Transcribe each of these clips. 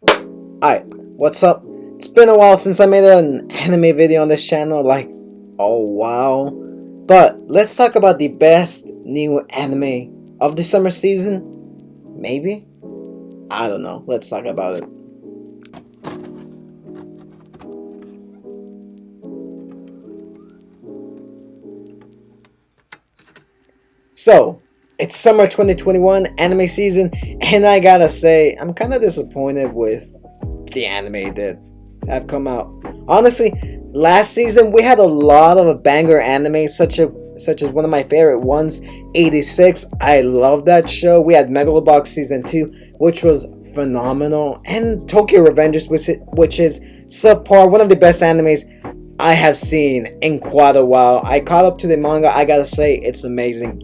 Alright, what's up? It's been a while since I made an anime video on this channel, oh wow. But let's talk about the best new anime of the summer season? Maybe? I don't know, let's talk about it. So, it's summer 2021 anime season, and I gotta say, I'm kinda disappointed with the anime that have come out. Honestly, last season we had a lot of banger anime, such as one of my favorite ones, 86. I love that show. We had Megalobox season 2, which was phenomenal, and Tokyo Revengers, which is subpar, one of the best animes I have seen in quite a while. I caught up to the manga. I gotta say, it's amazing.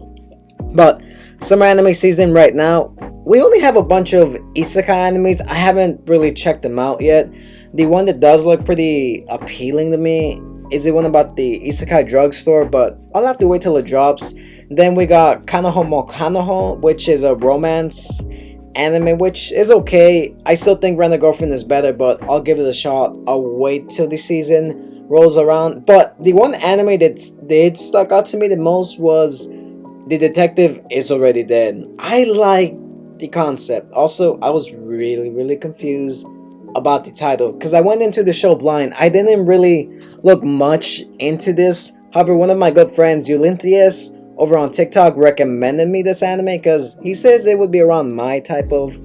But summer anime season right now, we only have a bunch of isekai animes. I haven't really checked them out yet. The one that does look pretty appealing to me is the one about the isekai drugstore, but I'll have to wait till it drops. Then we got Kanoho mo Kanoho, which is a romance anime, which is okay. I still think Rent a Girlfriend is better, but I'll give it a shot. I'll wait till the season rolls around. But the one anime that did stuck out to me the most was The Detective Is Already Dead. I like the concept. Also, I was really confused about the title because I went into the show blind. I didn't really look much into this. However, one of my good friends, Ulinthius, over on TikTok recommended me this anime because he says it would be around my type of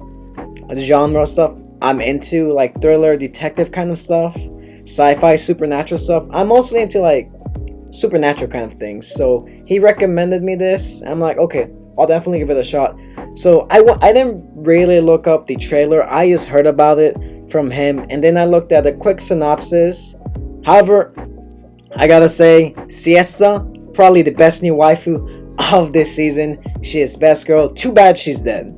genre stuff. I'm into like thriller, detective kind of stuff, sci-fi, supernatural stuff. I'm mostly into like supernatural kind of things. So he recommended me this. I'm like, okay, I'll definitely give it a shot. So I didn't really look up the trailer. I just heard about it from him, and then I looked at a quick synopsis. However, I gotta say, Siesta, probably the best new waifu of this season. She is best girl. Too bad she's dead.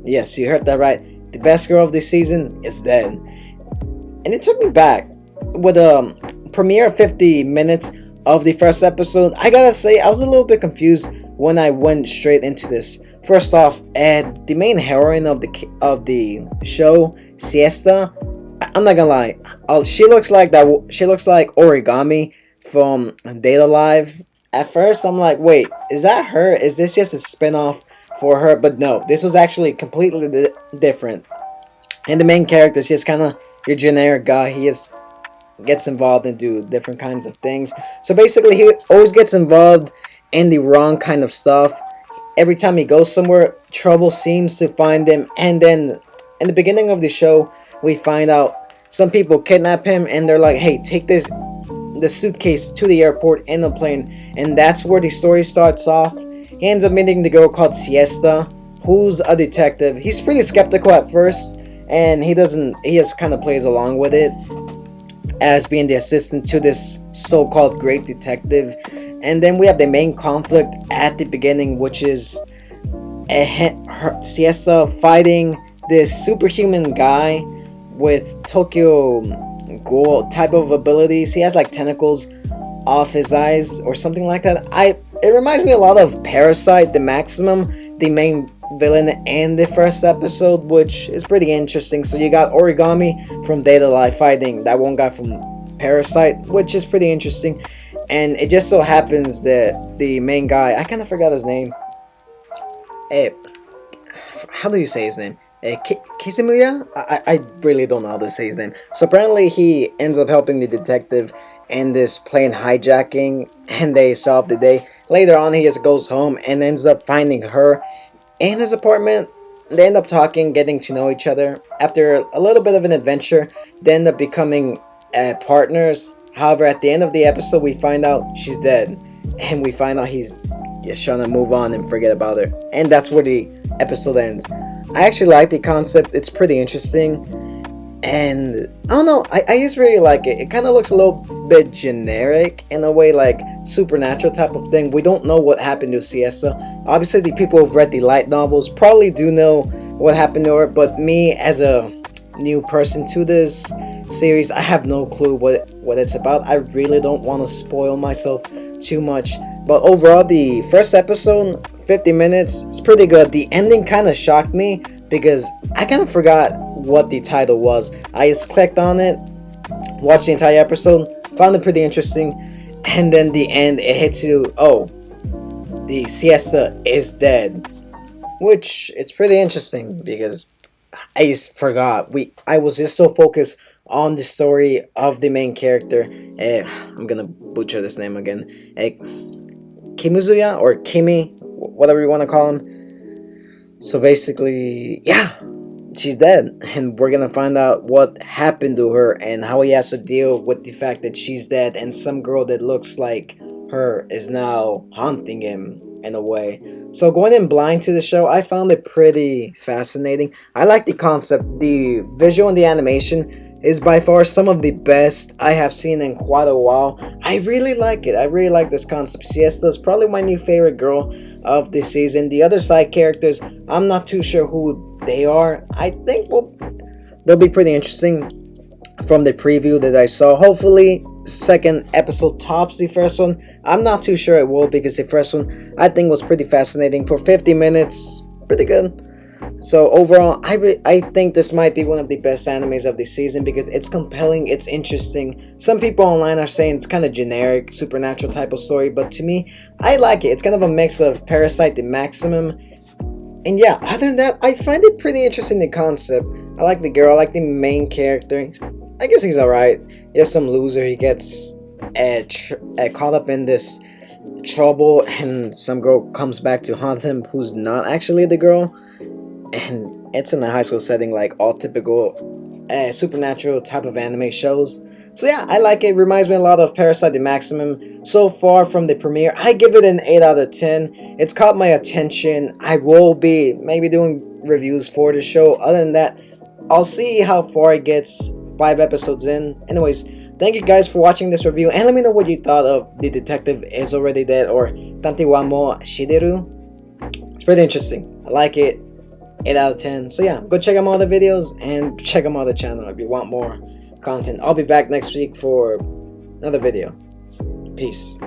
Yes, you heard that right. The best girl of this season is dead. And it took me back with a premiere of 50 minutes of the first episode. I gotta say, I was a little bit confused when I went straight into this. First off, the main heroine of the show, Siesta, I'm not gonna lie, she looks like Origami from Data Live. At first, I'm like, wait, is that her? Is this just a spin-off for her? But no, this was actually completely different. And the main character is just kind of your generic guy. He just gets involved and do different kinds of things. So basically, he always gets involved in the wrong kind of stuff. Every time he goes somewhere, trouble seems to find him. And then in the beginning of the show, we find out some people kidnap him, and they're like, hey, take the suitcase to the airport in the plane. And that's where the story starts off. He ends up meeting the girl called Siesta, who's a detective. He's pretty skeptical at first, and he just kind of plays along with it as being the assistant to this so-called great detective. And then we have the main conflict at the beginning, which is Siesta fighting this superhuman guy with Tokyo Ghoul type of abilities. He has like tentacles off his eyes or something like that. It reminds me a lot of Parasite, the Maximum, the main villain in the first episode, which is pretty interesting. So you got Origami from Data Life fighting that one guy from Parasite, which is pretty interesting. And it just so happens that the main guy, I kind of forgot his name. How do you say his name? Kizimuya? I really don't know how to say his name. So apparently he ends up helping the detective in this plane hijacking, and they solve the day. Later on, he just goes home and ends up finding her in his apartment. They end up talking, getting to know each other. After a little bit of an adventure, they end up becoming partners. However, at the end of the episode, we find out she's dead, and we find out he's just trying to move on and forget about her. And that's where the episode ends. I actually like the concept. It's pretty interesting, and I don't know, I just really like it. It kind of looks a little bit generic in a way, like supernatural type of thing. We don't know what happened to Siesta. Obviously, the people who've read the light novels probably do know what happened to her, but me as a new person to this series, I have no clue what it's about. I really don't want to spoil myself too much, but overall, the first episode, 50 minutes, it's pretty good. The ending kind of shocked me because I kind of forgot what the title was. I just clicked on it, watched the entire episode, found it pretty interesting, and then the end it hits you, oh, the siesta is dead, which it's pretty interesting because I just forgot. I was just so focused on the story of the main character. I'm gonna butcher this name again. Kimizuya or Kimi, whatever you want to call him. So basically, yeah, she's dead, and we're gonna find out what happened to her and how he has to deal with the fact that she's dead, and some girl that looks like her is now haunting him in a way. So going in blind to the show, I found it pretty fascinating. I like the concept. The visual and the animation is by far some of the best I have seen in quite a while. I really like it. I really like this concept. Siesta is probably my new favorite girl of this season. The other side characters, I'm not too sure who they are. I think they'll be pretty interesting from the preview that I saw. Hopefully second episode tops the first one. I'm not too sure it will, because the first one I think was pretty fascinating. For 50 minutes, pretty good. So overall, I think this might be one of the best animes of the season because it's compelling, it's interesting. Some people online are saying it's kind of generic, supernatural type of story, but to me, I like it. It's kind of a mix of Parasite, the Maximum, and yeah, other than that, I find it pretty interesting, the concept. I like the girl, I like the main character. I guess he's alright. He's some loser. He gets caught up in this trouble, and some girl comes back to haunt him who's not actually the girl. And it's in a high school setting, like all typical supernatural type of anime shows. So yeah, I like it. Reminds me a lot of Parasite the Maximum. So far from the premiere, I give it an 8 out of 10. It's caught my attention. I will be maybe doing reviews for the show. Other than that, I'll see how far it gets 5 episodes in. Anyways, thank you guys for watching this review, and let me know what you thought of The Detective Is Already Dead or Tanti wa mo Shideru. It's pretty interesting. I like it. 8 out of 10. So yeah, go check out my other videos and check out my other channel if you want more content. I'll be back next week for another video. Peace.